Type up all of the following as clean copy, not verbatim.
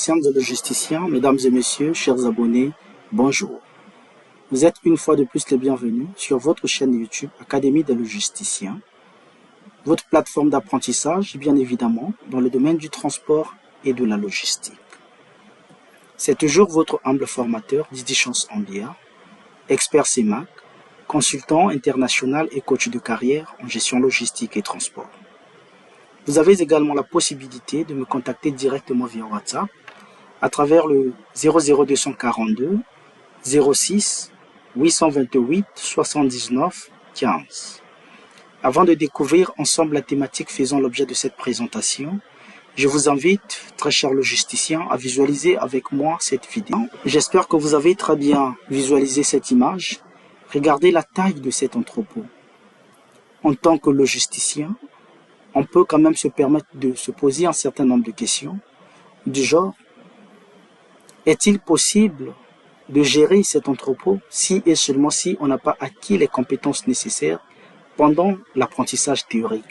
logisticiennes et logisticiens, mesdames et messieurs, chers abonnés, bonjour. Vous êtes une fois de plus les bienvenus sur votre chaîne YouTube Académie des logisticiens, votre plateforme d'apprentissage, bien évidemment, dans le domaine du transport et de la logistique. C'est toujours votre humble formateur, Didi Chance Ambia, expert CEMAC, consultant international et coach de carrière en gestion logistique et transport. Vous avez également la possibilité de me contacter directement via WhatsApp à travers le 00242 06 828 79 15. Avant de découvrir ensemble la thématique faisant l'objet de cette présentation, je vous invite, très chers logisticiens, à visualiser avec moi cette vidéo. J'espère que vous avez très bien visualisé cette image. Regardez la taille de cet entrepôt. En tant que logisticien, on peut quand même se permettre de se poser un certain nombre de questions du genre: est-il possible de gérer cet entrepôt si et seulement si on n'a pas acquis les compétences nécessaires pendant l'apprentissage théorique?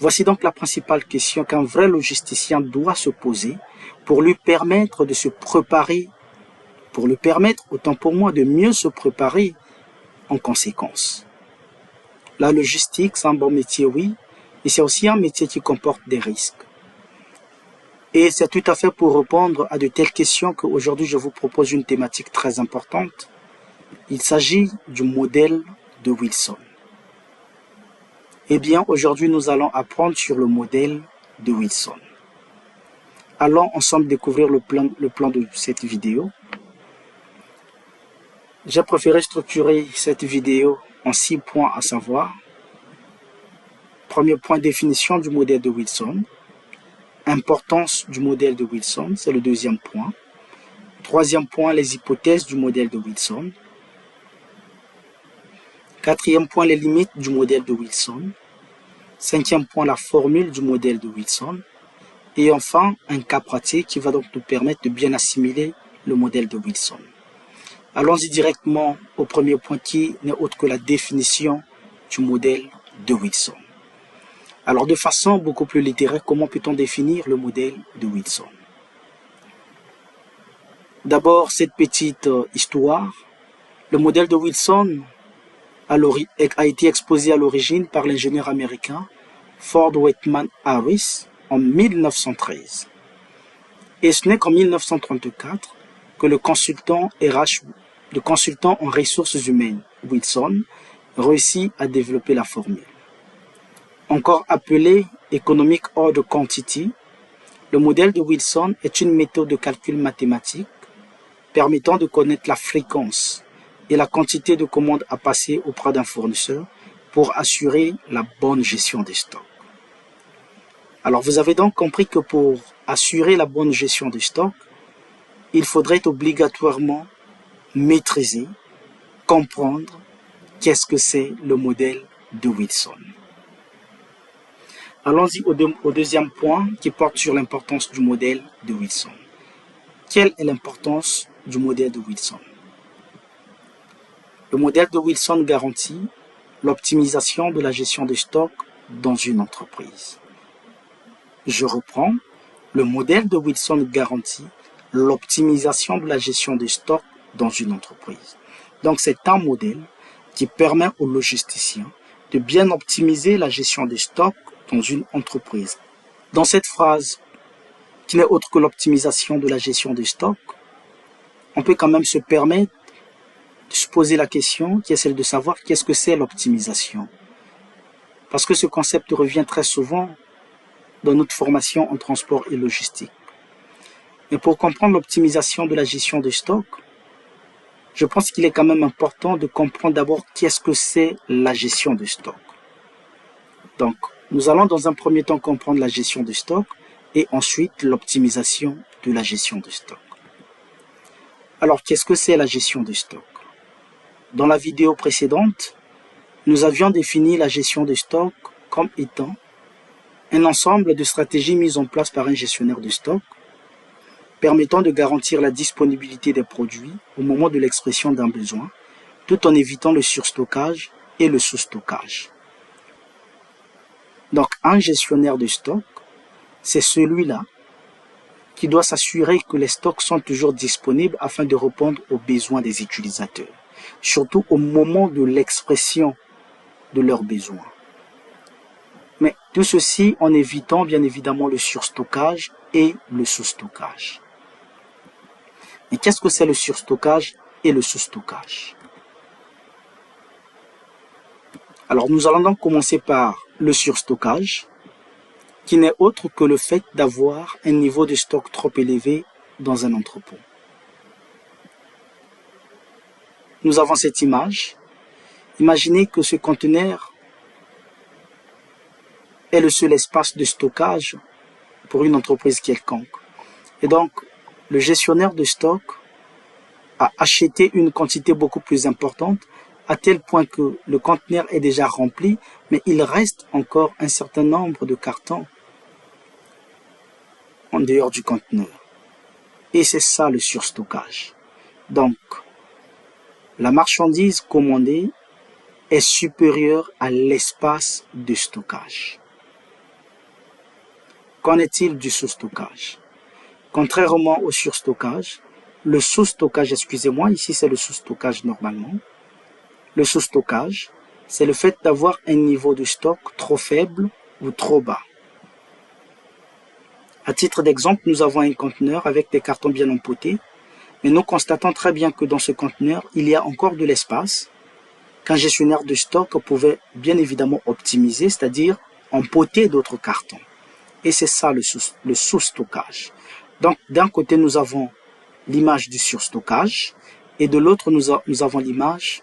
Voici donc la principale question qu'un vrai logisticien doit se poser pour lui permettre de se préparer, pour lui permettre, autant pour moi, de mieux se préparer en conséquence. La logistique, c'est un bon métier, oui, mais c'est aussi un métier qui comporte des risques. Et c'est tout à fait pour répondre à de telles questions qu'aujourd'hui je vous propose une thématique très importante. Il s'agit du modèle de Wilson. Eh bien, aujourd'hui nous allons apprendre sur le modèle de Wilson. Allons ensemble découvrir le plan de cette vidéo. J'ai préféré structurer cette vidéo en 6 points à savoir: premier point, définition du modèle de Wilson. Importance du modèle de Wilson, c'est le deuxième point. Troisième point, les hypothèses du modèle de Wilson. Quatrième point, les limites du modèle de Wilson. Cinquième point, la formule du modèle de Wilson. Et enfin, un cas pratique qui va donc nous permettre de bien assimiler le modèle de Wilson. Allons-y directement au premier point qui n'est autre que la définition du modèle de Wilson. Alors, de façon beaucoup plus littéraire, comment peut-on définir le modèle de Wilson? D'abord, cette petite histoire. Le modèle de Wilson a été exposé à l'origine par l'ingénieur américain Ford Whitman Harris en 1913. Et ce n'est qu'en 1934 que le consultant en ressources humaines Wilson réussit à développer la formule. Encore appelé Economic Order Quantity, le modèle de Wilson est une méthode de calcul mathématique permettant de connaître la fréquence et la quantité de commandes à passer auprès d'un fournisseur pour assurer la bonne gestion des stocks. Alors vous avez donc compris que pour assurer la bonne gestion des stocks, il faudrait obligatoirement maîtriser, comprendre qu'est-ce que c'est le modèle de Wilson. Allons-y au deuxième point qui porte sur l'importance du modèle de Wilson. Quelle est l'importance du modèle de Wilson? Le modèle de Wilson garantit l'optimisation de la gestion des stocks dans une entreprise. Je reprends, le modèle de Wilson garantit l'optimisation de la gestion des stocks dans une entreprise. Donc c'est un modèle qui permet aux logisticiens de bien optimiser la gestion des stocks dans une entreprise. Dans cette phrase, qui n'est autre que l'optimisation de la gestion des stocks, on peut quand même se permettre de se poser la question qui est celle de savoir qu'est-ce que c'est l'optimisation. Parce que ce concept revient très souvent dans notre formation en transport et logistique. Mais pour comprendre l'optimisation de la gestion des stocks, je pense qu'il est quand même important de comprendre d'abord qu'est-ce que c'est la gestion des stocks. Donc, nous allons dans un premier temps comprendre la gestion des stocks et ensuite l'optimisation de la gestion des stocks. Alors, qu'est-ce que c'est la gestion des stocks? Dans la vidéo précédente, nous avions défini la gestion des stocks comme étant un ensemble de stratégies mises en place par un gestionnaire de stock permettant de garantir la disponibilité des produits au moment de l'expression d'un besoin, tout en évitant le surstockage et le sous-stockage. Donc, un gestionnaire de stock, c'est celui-là qui doit s'assurer que les stocks sont toujours disponibles afin de répondre aux besoins des utilisateurs, surtout au moment de l'expression de leurs besoins. Mais tout ceci en évitant bien évidemment le surstockage et le sous-stockage. Et qu'est-ce que c'est le surstockage et le sous-stockage? Alors nous allons donc commencer par le surstockage, qui n'est autre que le fait d'avoir un niveau de stock trop élevé dans un entrepôt. Nous avons cette image. Imaginez que ce conteneur est le seul espace de stockage pour une entreprise quelconque. Et donc, le gestionnaire de stock a acheté une quantité beaucoup plus importante, à tel point que le conteneur est déjà rempli, mais il reste encore un certain nombre de cartons en dehors du conteneur. Et c'est ça le surstockage. Donc, la marchandise commandée est supérieure à l'espace de stockage. Qu'en est-il du sous-stockage? Contrairement au surstockage, le sous-stockage, excusez-moi, ici c'est le sous-stockage normalement. Le sous-stockage, c'est le fait d'avoir un niveau de stock trop faible ou trop bas. À titre d'exemple, nous avons un conteneur avec des cartons bien empotés, mais nous constatons très bien que dans ce conteneur, il y a encore de l'espace qu'un gestionnaire de stock pouvait bien évidemment optimiser, c'est-à-dire empoter d'autres cartons. Et c'est ça le sous-stockage. Donc, d'un côté, nous avons l'image du surstockage et de l'autre, nous avons l'image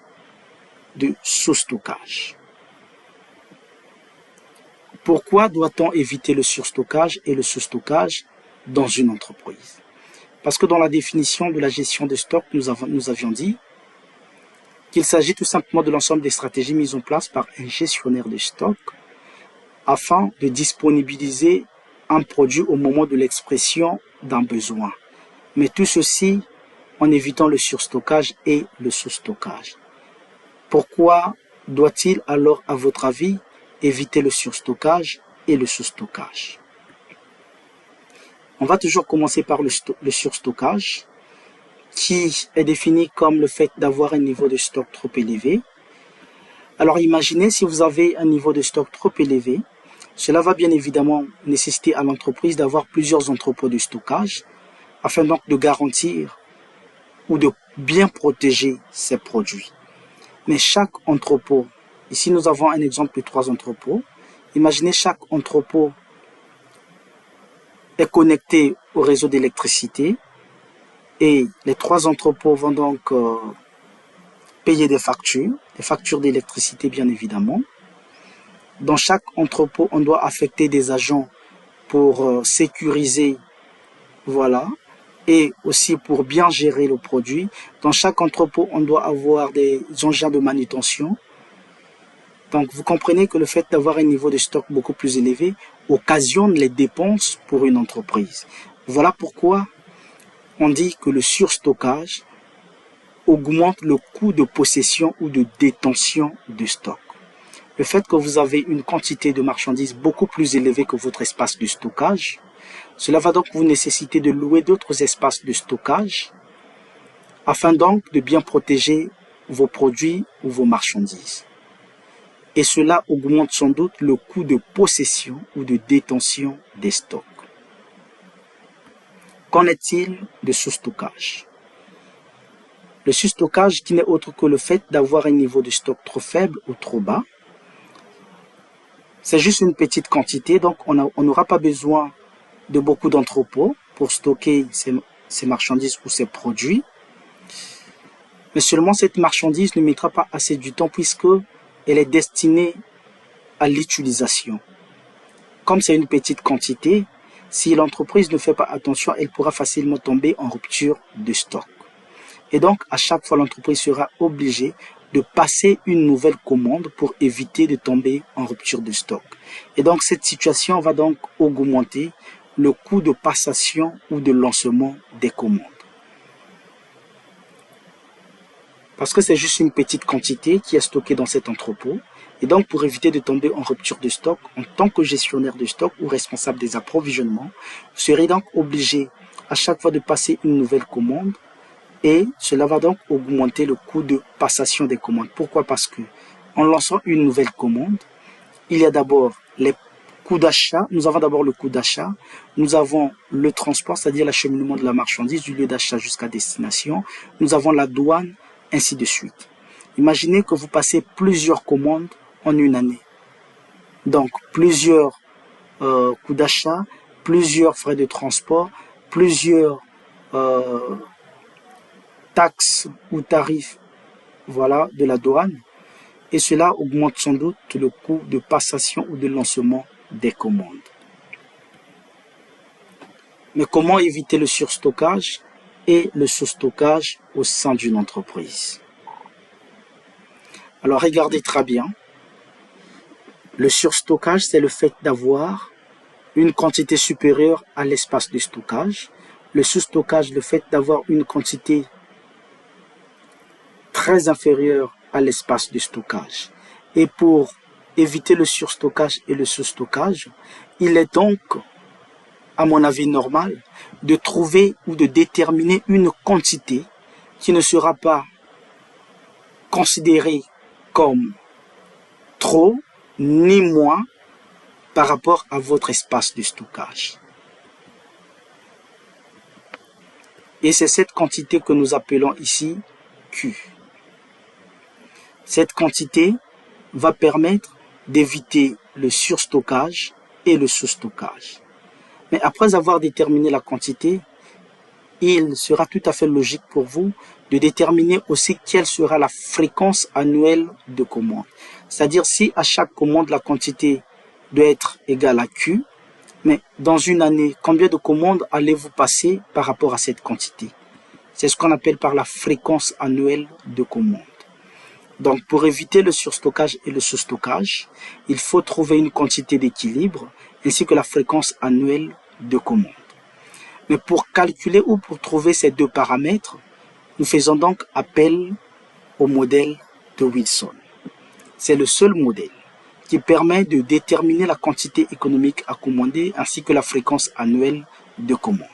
du sous-stockage. Pourquoi doit-on éviter le surstockage et le sous-stockage dans une entreprise? Parce que dans la définition de la gestion de stock, nous avions dit qu'il s'agit tout simplement de l'ensemble des stratégies mises en place par un gestionnaire de stock afin de disponibiliser un produit au moment de l'expression d'un besoin. Mais tout ceci en évitant le surstockage et le sous-stockage. Pourquoi doit-il alors, à votre avis, éviter le surstockage et le sous-stockage? On va toujours commencer par le surstockage, qui est défini comme le fait d'avoir un niveau de stock trop élevé. Alors imaginez si vous avez un niveau de stock trop élevé, cela va bien évidemment nécessiter à l'entreprise d'avoir plusieurs entrepôts de stockage, afin donc de garantir ou de bien protéger ses produits. Mais chaque entrepôt, ici nous avons un exemple de 3 entrepôts, imaginez chaque entrepôt est connecté au réseau d'électricité et les 3 entrepôts vont donc payer des factures d'électricité bien évidemment. Dans chaque entrepôt, on doit affecter des agents pour sécuriser, voilà, et aussi pour bien gérer le produit. Dans chaque entrepôt, on doit avoir des engins de manutention. Donc, vous comprenez que le fait d'avoir un niveau de stock beaucoup plus élevé occasionne les dépenses pour une entreprise. Voilà pourquoi on dit que le surstockage augmente le coût de possession ou de détention de stock. Le fait que vous avez une quantité de marchandises beaucoup plus élevée que votre espace de stockage, cela va donc vous nécessiter de louer d'autres espaces de stockage afin donc de bien protéger vos produits ou vos marchandises. Et cela augmente sans doute le coût de possession ou de détention des stocks. Qu'en est-il de sous-stockage? Le sous-stockage qui n'est autre que le fait d'avoir un niveau de stock trop faible ou trop bas. C'est juste une petite quantité, donc on n'aura pas besoin de beaucoup d'entrepôts pour stocker ces marchandises ou ces produits. Mais seulement cette marchandise ne mettra pas assez du temps puisque elle est destinée à l'utilisation. Comme c'est une petite quantité, si l'entreprise ne fait pas attention, elle pourra facilement tomber en rupture de stock. Et donc, à chaque fois, l'entreprise sera obligée de passer une nouvelle commande pour éviter de tomber en rupture de stock. Et donc, cette situation va donc augmenter le coût de passation ou de lancement des commandes. Parce que c'est juste une petite quantité qui est stockée dans cet entrepôt. Et donc, pour éviter de tomber en rupture de stock, en tant que gestionnaire de stock ou responsable des approvisionnements, vous serez donc obligé à chaque fois de passer une nouvelle commande et cela va donc augmenter le coût de passation des commandes. Pourquoi? Parce que en lançant une nouvelle commande, il y a d'abord les coûts d'achat. Nous avons d'abord le coût d'achat. Nous avons le transport, c'est-à-dire l'acheminement de la marchandise du lieu d'achat jusqu'à destination. Nous avons la douane, ainsi de suite. Imaginez que vous passez plusieurs commandes en une année. Donc, plusieurs coûts d'achat, plusieurs frais de transport, plusieurs taxes ou tarifs, voilà, de la douane. Et cela augmente sans doute le coût de passation ou de lancement des commandes. Mais comment éviter le surstockage et le sous-stockage au sein d'une entreprise? Alors regardez très bien. Le surstockage, c'est le fait d'avoir une quantité supérieure à l'espace de stockage. Le sous-stockage, le fait d'avoir une quantité très inférieure à l'espace de stockage. Et pour éviter le surstockage et le sous-stockage, il est donc, à mon avis, normal de trouver ou de déterminer une quantité qui ne sera pas considérée comme trop ni moins par rapport à votre espace de stockage. Et c'est cette quantité que nous appelons ici Q. Cette quantité va permettre d'éviter le surstockage et le sous-stockage. Mais après avoir déterminé la quantité, il sera tout à fait logique pour vous de déterminer aussi quelle sera la fréquence annuelle de commande. C'est-à-dire si à chaque commande la quantité doit être égale à Q, mais dans une année, combien de commandes allez-vous passer par rapport à cette quantité? C'est ce qu'on appelle par la fréquence annuelle de commande. Donc, pour éviter le surstockage et le sous-stockage, il faut trouver une quantité d'équilibre ainsi que la fréquence annuelle de commande. Mais pour calculer ou pour trouver ces deux paramètres, nous faisons donc appel au modèle de Wilson. C'est le seul modèle qui permet de déterminer la quantité économique à commander ainsi que la fréquence annuelle de commande.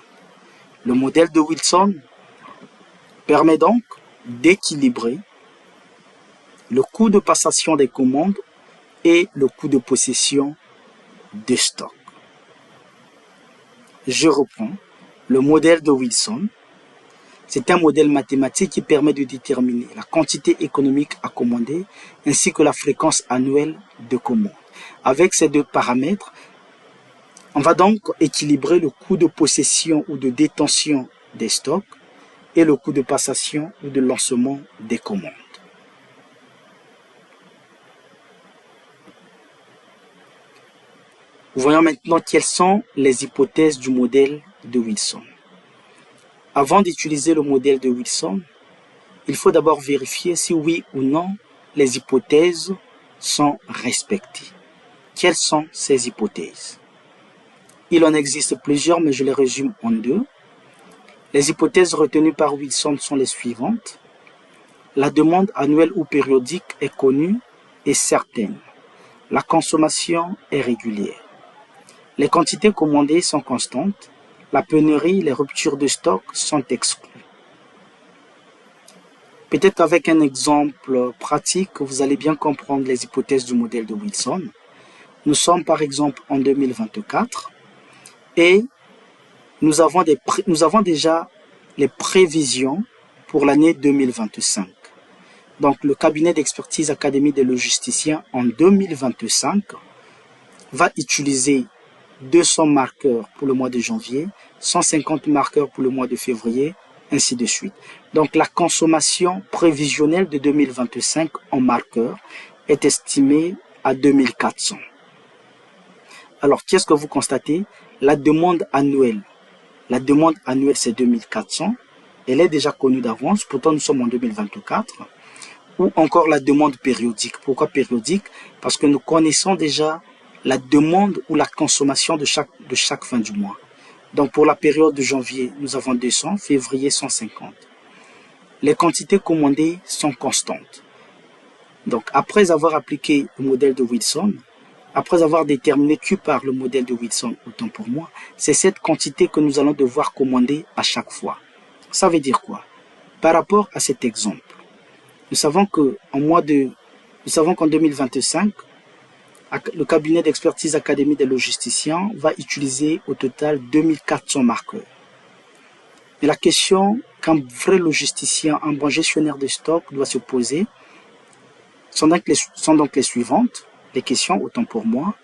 Le modèle de Wilson permet donc d'équilibrer le coût de passation des commandes et le coût de possession des stocks. Je reprends. Le modèle de Wilson, c'est un modèle mathématique qui permet de déterminer la quantité économique à commander ainsi que la fréquence annuelle de commande. Avec ces deux paramètres, on va donc équilibrer le coût de possession ou de détention des stocks et le coût de passation ou de lancement des commandes. Voyons maintenant quelles sont les hypothèses du modèle de Wilson. Avant d'utiliser le modèle de Wilson, il faut d'abord vérifier si oui ou non les hypothèses sont respectées. Quelles sont ces hypothèses? Il en existe plusieurs, mais je les résume en deux. Les hypothèses retenues par Wilson sont les suivantes. La demande annuelle ou périodique est connue et certaine. La consommation est régulière. Les quantités commandées sont constantes. La pénurie, les ruptures de stock sont exclues. Peut-être avec un exemple pratique, vous allez bien comprendre les hypothèses du modèle de Wilson. Nous sommes par exemple en 2024 et nous avons déjà les prévisions pour l'année 2025. Donc le cabinet d'expertise Académie des logisticiens en 2025 va utiliser 200 marqueurs pour le mois de janvier, 150 marqueurs pour le mois de février, ainsi de suite. Donc la consommation prévisionnelle de 2025 en marqueurs est estimée à 2400. Alors qu'est-ce que vous constatez? La demande annuelle c'est 2400. Elle est déjà connue d'avance, pourtant nous sommes en 2024. Ou encore la demande périodique. Pourquoi périodique? Parce que nous connaissons déjà la demande ou la consommation de chaque fin du mois. Donc pour la période de janvier, nous avons 200, février 150. Les quantités commandées sont constantes. Donc après avoir appliqué le modèle de Wilson après avoir déterminé Q par le modèle de Wilson, autant pour moi, c'est cette quantité que nous allons devoir commander à chaque fois. Ça veut dire quoi? Par rapport à cet exemple, nous savons qu'en 2025, le cabinet d'expertise Académie des logisticiens va utiliser au total 2400 marqueurs. Et la question qu'un vrai logisticien, un bon gestionnaire de stock doit se poser sont donc les suivantes. Les questions, autant pour moi.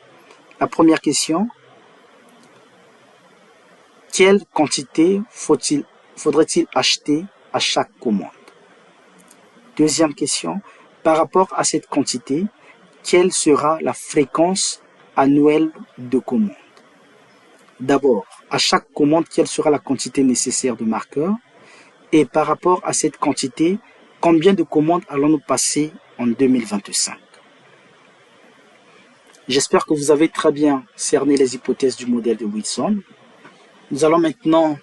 La première question, quelle quantité faudrait-il acheter à chaque commande? Deuxième question, par rapport à cette quantité, quelle sera la fréquence annuelle de commande? D'abord, à chaque commande, quelle sera la quantité nécessaire de marqueurs? Et par rapport à cette quantité, combien de commandes allons-nous passer en 2025? J'espère que vous avez très bien cerné les hypothèses du modèle de Wilson. Nous allons maintenant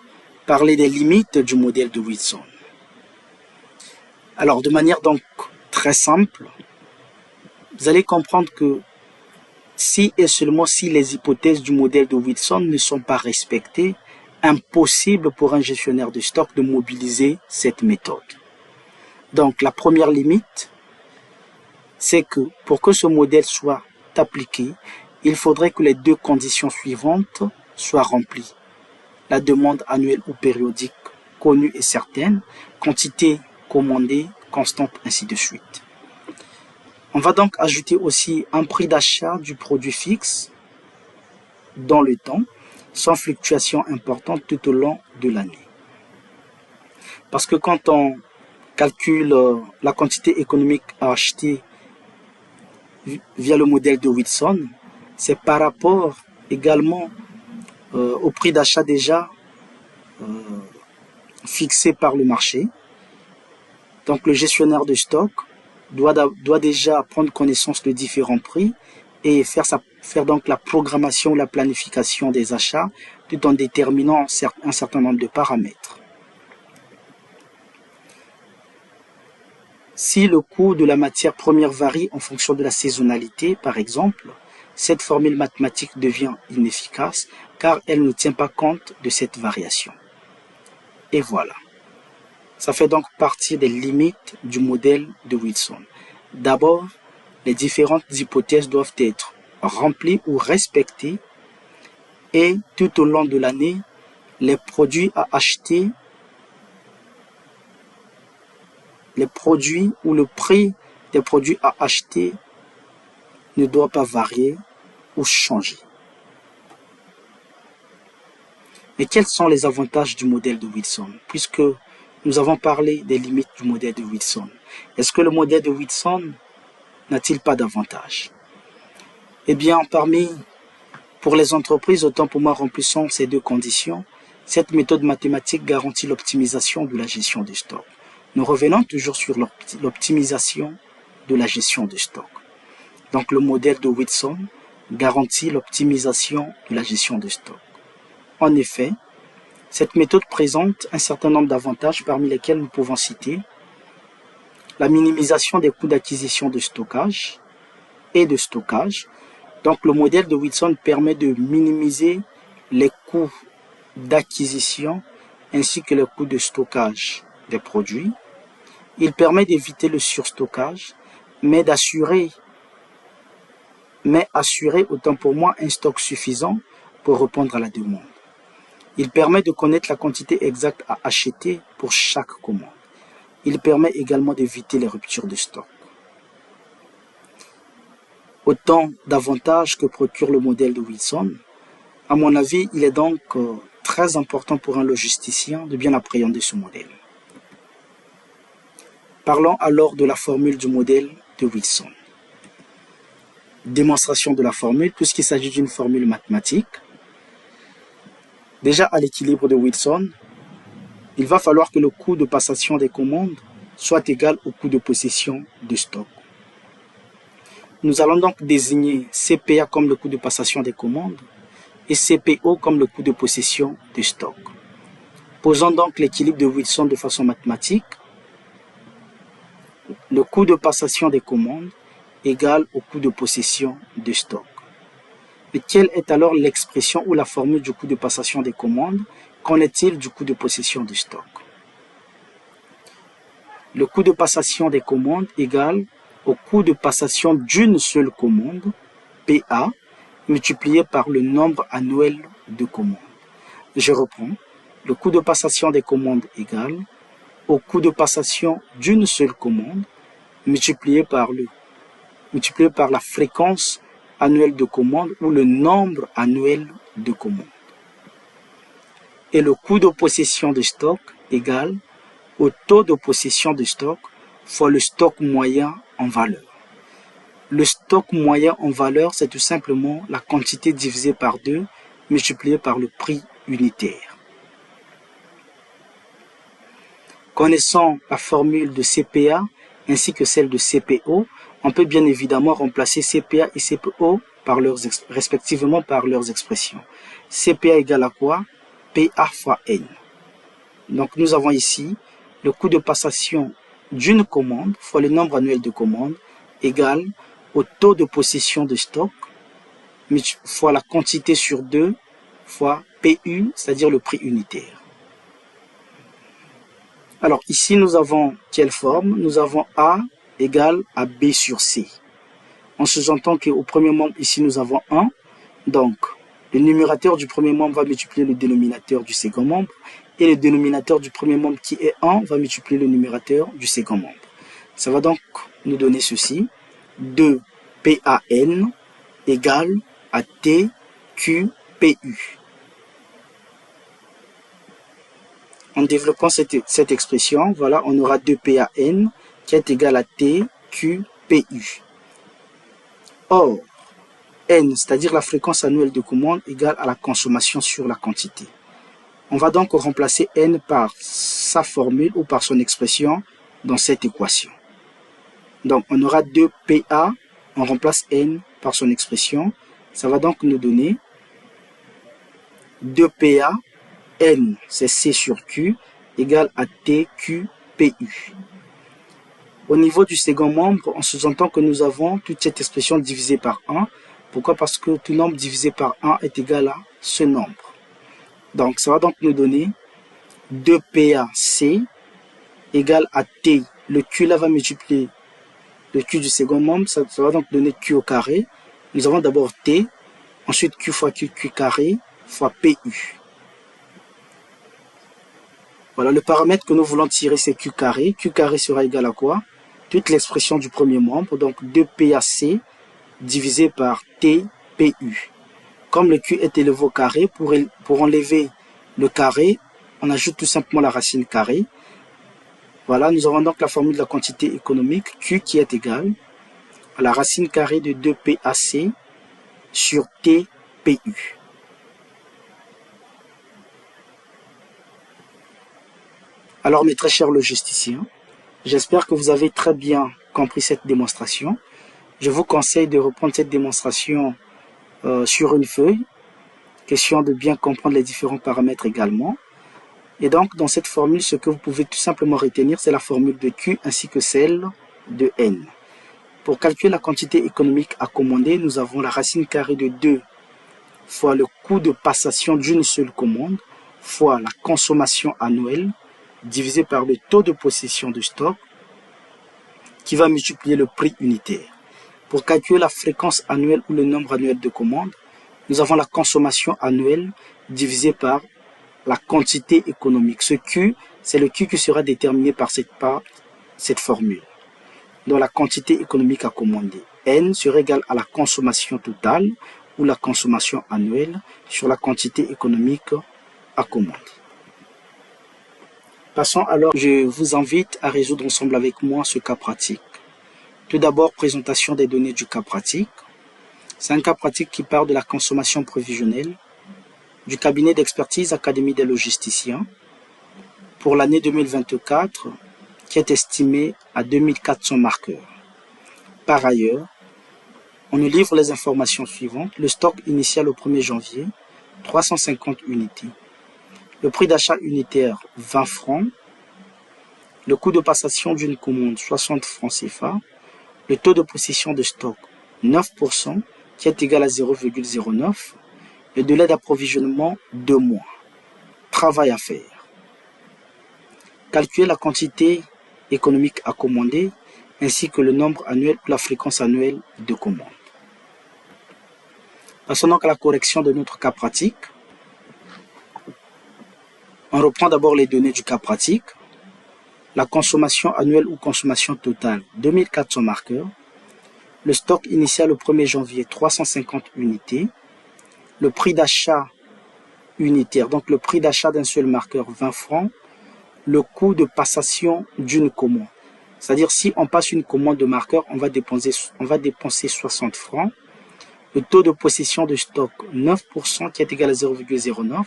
parler des limites du modèle de Wilson. Alors, de manière donc très simple, vous allez comprendre que si et seulement si les hypothèses du modèle de Wilson ne sont pas respectées, impossible pour un gestionnaire de stock de mobiliser cette méthode. Donc, la première limite, c'est que pour que ce modèle soit appliqué, il faudrait que les deux conditions suivantes soient remplies. La demande annuelle ou périodique connue et certaine, quantité commandée constante, ainsi de suite. On va donc ajouter aussi un prix d'achat du produit fixe dans le temps, sans fluctuation importante tout au long de l'année. Parce que quand on calcule la quantité économique à acheter via le modèle de Wilson, c'est par rapport également au prix d'achat déjà fixé par le marché. Donc le gestionnaire de stock doit déjà prendre connaissance de différents prix et faire donc la programmation, la planification des achats tout en déterminant un certain nombre de paramètres. Si le coût de la matière première varie en fonction de la saisonnalité, par exemple, cette formule mathématique devient inefficace car elle ne tient pas compte de cette variation. Et voilà. Ça fait donc partie des limites du modèle de Wilson. D'abord, les différentes hypothèses doivent être remplies ou respectées et tout au long de l'année, les produits à acheter, les produits ou le prix des produits à acheter ne doit pas varier ou changer. Et quels sont les avantages du modèle de Wilson? Puisque nous avons parlé des limites du modèle de Wilson. Est-ce que le modèle de Wilson n'a-t-il pas d'avantages? Eh bien, pour les entreprises, autant pour moi remplissant ces deux conditions, cette méthode mathématique garantit l'optimisation de la gestion des stocks. Nous revenons toujours sur l'optimisation de la gestion des stocks. Donc, le modèle de Wilson garantit l'optimisation de la gestion des stocks. En effet, cette méthode présente un certain nombre d'avantages parmi lesquels nous pouvons citer la minimisation des coûts d'acquisition de stockage et de stockage. Donc, le modèle de Wilson permet de minimiser les coûts d'acquisition ainsi que les coûts de stockage des produits. Il permet d'éviter le surstockage, mais assurer autant pour moi un stock suffisant pour répondre à la demande. Il permet de connaître la quantité exacte à acheter pour chaque commande. Il permet également d'éviter les ruptures de stock. Autant d'avantages que procure le modèle de Wilson. À mon avis, il est donc très important pour un logisticien de bien appréhender ce modèle. Parlons alors de la formule du modèle de Wilson. Démonstration de la formule, puisqu'il s'agit d'une formule mathématique. Déjà à l'équilibre de Wilson, il va falloir que le coût de passation des commandes soit égal au coût de possession de stock. Nous allons donc désigner CPA comme le coût de passation des commandes et CPO comme le coût de possession de stock. Posons donc l'équilibre de Wilson de façon mathématique. Le coût de passation des commandes égale au coût de possession de stock. Mais quelle est alors l'expression ou la formule du coût de passation des commandes? Qu'en est-il du coût de possession du stock? Le coût de passation des commandes égale au coût de passation d'une seule commande, PA, multiplié par le nombre annuel de commandes. Je reprends. Le coût de passation des commandes égale au coût de passation d'une seule commande multiplié par la fréquence annuelle de commandes ou le nombre annuel de commandes. Et le coût de possession de stock égale au taux de possession de stock fois le stock moyen en valeur. Le stock moyen en valeur, c'est tout simplement la quantité divisée par 2 multipliée par le prix unitaire. Connaissant la formule de CPA ainsi que celle de CPO, on peut bien évidemment remplacer CPA et CPO respectivement par leurs expressions. CPA égale à quoi? PA fois N. Donc nous avons ici le coût de passation d'une commande fois le nombre annuel de commandes égale au taux de possession de stock fois la quantité sur 2 fois PU, c'est-à-dire le prix unitaire. Alors ici nous avons quelle forme? Nous avons A égale à B sur C. En sous-entendant qu'au premier membre ici nous avons 1, donc le numérateur du premier membre va multiplier le dénominateur du second membre et le dénominateur du premier membre qui est 1 va multiplier le numérateur du second membre. Ça va donc nous donner ceci, 2 PAN égale à TQPU. En développant cette expression, voilà, on aura 2 PAN qui est égal à TQPU. Or, N, c'est-à-dire la fréquence annuelle de commande, égale à la consommation sur la quantité. On va donc remplacer N par sa formule ou par son expression dans cette équation. Donc, on aura 2 PA, on remplace N par son expression. Ça va donc nous donner 2 PA, N, c'est C sur Q, égale à TQPU. Au niveau du second membre, on sous-entend que nous avons toute cette expression divisée par 1. Pourquoi? Parce que tout nombre divisé par 1 est égal à ce nombre. Donc, ça va donc nous donner 2PAC égale à T. Le Q là va multiplier le Q du second membre. Ça va donc donner Q au carré. Nous avons d'abord T, ensuite Q fois Q carré fois PU. Voilà, le paramètre que nous voulons tirer, c'est Q carré. Q carré sera égal à quoi? Toute l'expression du premier membre, donc 2PAC divisé par TPU. Comme le Q est élevé au carré, pour enlever le carré, on ajoute tout simplement la racine carrée. Voilà, nous avons donc la formule de la quantité économique, Q qui est égale à la racine carrée de 2PAC sur TPU. Alors mes très chers logisticiens, j'espère que vous avez très bien compris cette démonstration. Je vous conseille de reprendre cette démonstration sur une feuille, question de bien comprendre les différents paramètres également. Et donc, dans cette formule, ce que vous pouvez tout simplement retenir, c'est la formule de Q ainsi que celle de N. Pour calculer la quantité économique à commander, nous avons la racine carrée de 2 fois le coût de passation d'une seule commande fois la consommation annuelle divisé par le taux de possession de stock qui va multiplier le prix unitaire. Pour calculer la fréquence annuelle ou le nombre annuel de commandes, nous avons la consommation annuelle divisée par la quantité économique. Ce Q, c'est le Q qui sera déterminé par cette formule. Donc la quantité économique à commander. N sera égal à la consommation totale ou la consommation annuelle sur la quantité économique à commander. Passons alors, je vous invite à résoudre ensemble avec moi ce cas pratique. Tout d'abord, présentation des données du cas pratique. C'est un cas pratique qui part de la consommation prévisionnelle du cabinet d'expertise Académie des logisticiens pour l'année 2024 qui est estimé à 2400 marqueurs. Par ailleurs, on nous livre les informations suivantes. Le stock initial au 1er janvier, 350 unités. Le prix d'achat unitaire, 20 francs. Le coût de passation d'une commande, 60 francs CFA. Le taux de possession de stock, 9%, qui est égal à 0,09. Le délai d'approvisionnement, 2 mois. Travail à faire. Calculer la quantité économique à commander ainsi que le nombre annuel ou la fréquence annuelle de commandes. Passons donc à la correction de notre cas pratique. On reprend d'abord les données du cas pratique. La consommation annuelle ou consommation totale, 2400 marqueurs. Le stock initial au 1er janvier, 350 unités. Le prix d'achat unitaire, donc le prix d'achat d'un seul marqueur, 20 francs. Le coût de passation d'une commande. C'est-à-dire, si on passe une commande de marqueur, on va dépenser 60 francs. Le taux de possession de stock, 9%, qui est égal à 0,09.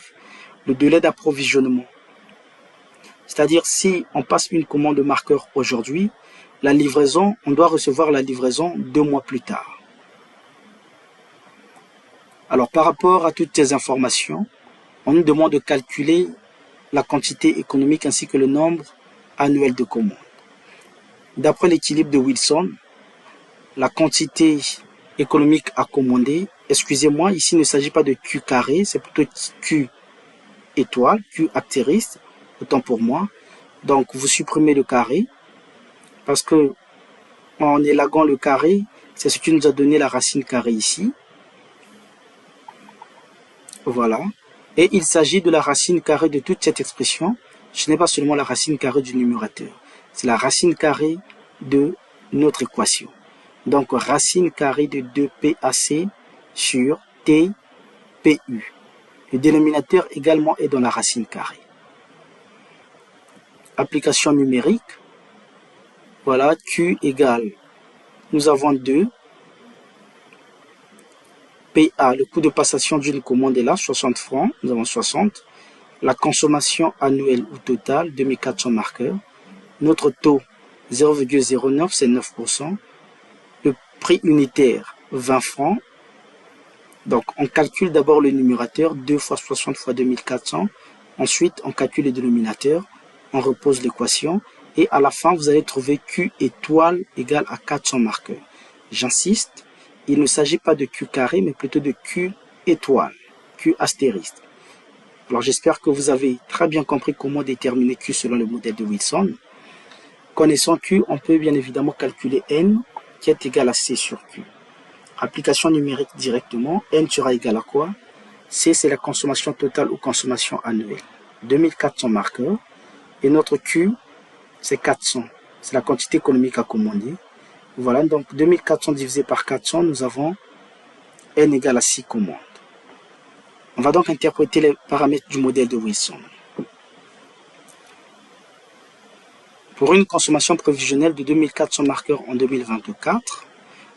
Le délai d'approvisionnement. C'est-à-dire, si on passe une commande de marqueur aujourd'hui, la livraison, on doit recevoir la livraison 2 mois plus tard. Alors, par rapport à toutes ces informations, on nous demande de calculer la quantité économique ainsi que le nombre annuel de commandes. D'après l'équilibre de Wilson, la quantité économique à commander, excusez-moi, ici il ne s'agit pas de Q carré, c'est plutôt Q étoile, Q astérisque, autant pour moi. Donc vous supprimez le carré, parce que en élaguant le carré, c'est ce qui nous a donné la racine carrée ici. Voilà. Et il s'agit de la racine carrée de toute cette expression. Ce n'est pas seulement la racine carrée du numérateur. C'est la racine carrée de notre équation. Donc, racine carrée de 2PAC sur TPU. Le dénominateur également est dans la racine carrée. Application numérique. Voilà, Q égale, nous avons 2. PA, le coût de passation d'une commande est là, 60 francs, nous avons 60. La consommation annuelle ou totale, 2400 marqueurs. Notre taux, 0,09, c'est 9%. Le prix unitaire, 20 francs. Donc, on calcule d'abord le numérateur, 2 fois 60 fois 2400. Ensuite, on calcule le dénominateur, on repose l'équation. Et à la fin, vous allez trouver Q étoile égale à 400 marqueurs. J'insiste, il ne s'agit pas de Q carré, mais plutôt de Q étoile, Q astérisque. Alors j'espère que vous avez très bien compris comment déterminer Q selon le modèle de Wilson. Connaissant Q, on peut bien évidemment calculer N qui est égal à C sur Q. Application numérique directement, N sera égal à quoi? C, c'est la consommation totale ou consommation annuelle. 2400 marqueurs. Et notre Q, c'est 400. C'est la quantité économique à commander. Voilà, donc 2400 divisé par 400, nous avons N égale à 6 commandes. On va donc interpréter les paramètres du modèle de Wilson. Pour une consommation prévisionnelle de 2400 marqueurs en 2024,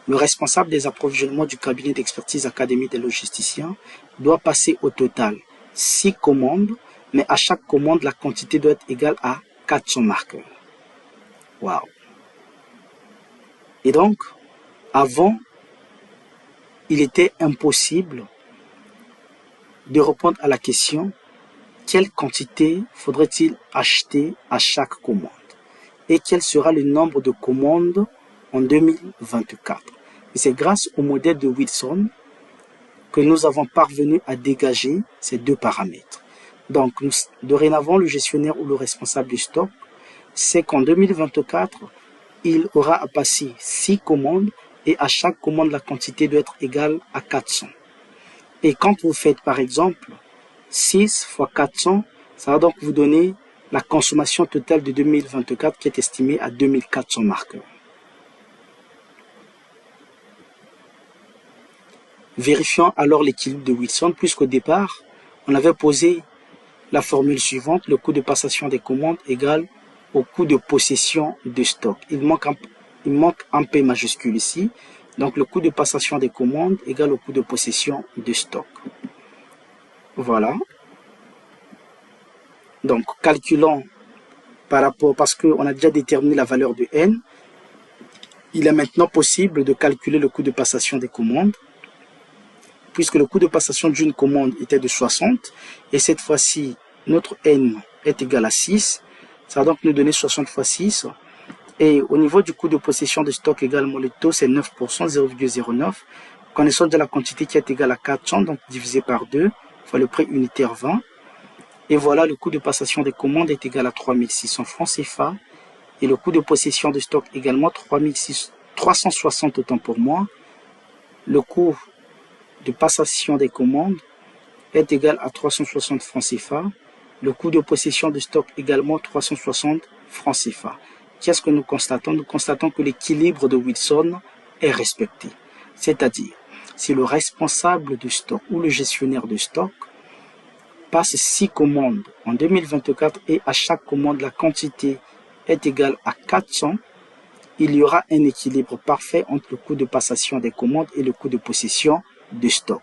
le responsable des approvisionnements du cabinet d'expertise Académie des logisticiens doit passer au total 6 commandes, mais à chaque commande, la quantité doit être égale à 400 marqueurs. Waouh! Et donc, avant, il était impossible de répondre à la question quelle quantité faudrait-il acheter à chaque commande et quel sera le nombre de commandes en 2024. Et c'est grâce au modèle de Wilson que nous avons parvenu à dégager ces deux paramètres. Donc, dorénavant, le gestionnaire ou le responsable du stock sait qu'en 2024, il aura à passer 6 commandes et à chaque commande, la quantité doit être égale à 400. Et quand vous faites par exemple 6 fois 400, ça va donc vous donner la consommation totale de 2024 qui est estimée à 2400 marqueurs. Vérifions alors l'équilibre de Wilson, puisqu'au départ, on avait posé la formule suivante, le coût de passation des commandes égale au coût de possession de stock. Il manque un P majuscule ici, donc le coût de passation des commandes égale au coût de possession de stock. Voilà. Donc, calculons par rapport, parce qu'on a déjà déterminé la valeur de N, il est maintenant possible de calculer le coût de passation des commandes, puisque le coût de passation d'une commande était de 60, et cette fois-ci, notre N est égal à 6, ça va donc nous donner 60 fois 6, et au niveau du coût de possession de stock également, le taux c'est 9%, 0,09, Connaissance de la quantité qui est égale à 400, donc divisé par 2, fois le prix unitaire 20. Et voilà, le coût de passation des commandes est égal à 3600 francs CFA. Et le coût de possession de stock également 360 autant pour moi. Le coût de passation des commandes est égal à 360 francs CFA. Le coût de possession de stock également 360 francs CFA. Qu'est-ce que nous constatons? Nous constatons que l'équilibre de Wilson est respecté. C'est-à-dire, si le responsable de stock ou le gestionnaire de stock passe 6 commandes en 2024 et à chaque commande la quantité est égale à 400, il y aura un équilibre parfait entre le coût de passation des commandes et le coût de possession de stock.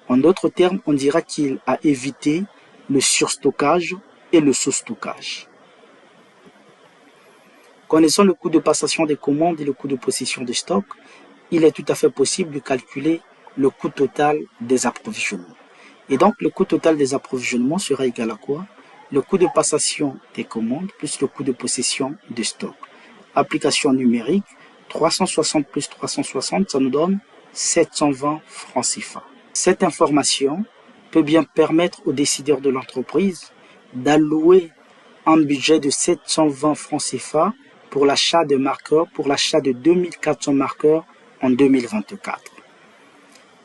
En d'autres termes, on dira qu'il a évité le surstockage et le sous-stockage. Connaissant le coût de passation des commandes et le coût de possession de stock, il est tout à fait possible de calculer le coût total des approvisionnements. Et donc, le coût total des approvisionnements sera égal à quoi? Le coût de passation des commandes plus le coût de possession de stock. Application numérique, 360 plus 360, ça nous donne 720 francs CFA. Cette information peut bien permettre aux décideurs de l'entreprise d'allouer un budget de 720 francs CFA pour l'achat de marqueurs, pour l'achat de 2400 marqueurs en 2024.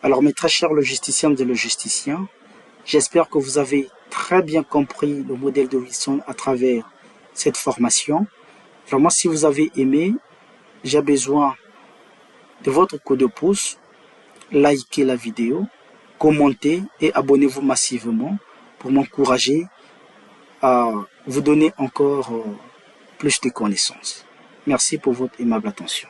Alors mes très chers logisticiennes et logisticiens, j'espère que vous avez très bien compris le modèle de Wilson à travers cette formation. Vraiment, si vous avez aimé, j'ai besoin de votre coup de pouce, likez la vidéo, commentez et abonnez-vous massivement pour m'encourager à vous donner encore plus de connaissances. Merci pour votre aimable attention.